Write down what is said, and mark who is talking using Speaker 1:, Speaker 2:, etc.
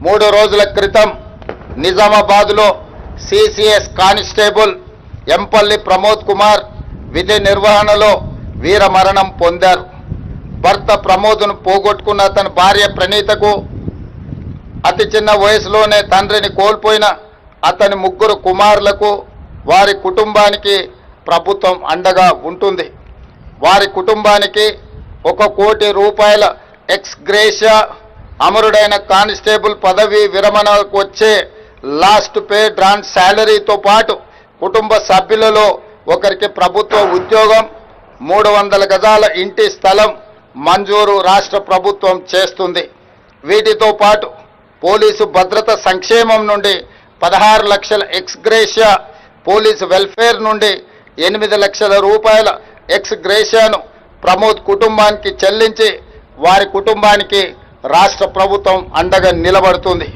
Speaker 1: 3 రోజుల క్రితం నిజామాబాద్లో సిసిఎస్ కానిస్టేబుల్ ఎంపల్లి ప్రమోద్ కుమార్ విధి నిర్వహణలో వీరమరణం పొందారు. భర్త ప్రమోద్ను పోగొట్టుకున్న అతని భార్య ప్రణీతకు అతి చిన్న వయసులోనే తండ్రిని కోల్పోయిన అతని 3 కుమారులకు వారి కుటుంబానికి ప్రభుత్వం అండగా ఉంటుంది. వారి కుటుంబానికి 1 కోటి రూపాయల ఎక్స్ గ్రేషియా, అమరుడైన కానిస్టేబుల్ పదవి విరమణకు వచ్చే లాస్ట్ పే డ్రాన్ శాలరీతో పాటు కుటుంబ సభ్యులలో ఒకరికి ప్రభుత్వ ఉద్యోగం, 300 గజాల ఇంటి స్థలం మంజూరు రాష్ట్ర ప్రభుత్వం చేస్తుంది. వీటితో పాటు పోలీసు భద్రత సంక్షేమం నుండి 16 లక్షల ఎక్స్ గ్రేషియా, పోలీసు వెల్ఫేర్ నుండి 8 లక్షల రూపాయల ఎక్స్ గ్రేషియాను ప్రమోద్ కుటుంబానికి చెల్లించి వారి కుటుంబానికి రాష్ట్ర ప్రభుత్వం అండగా నిలబడుతుంది.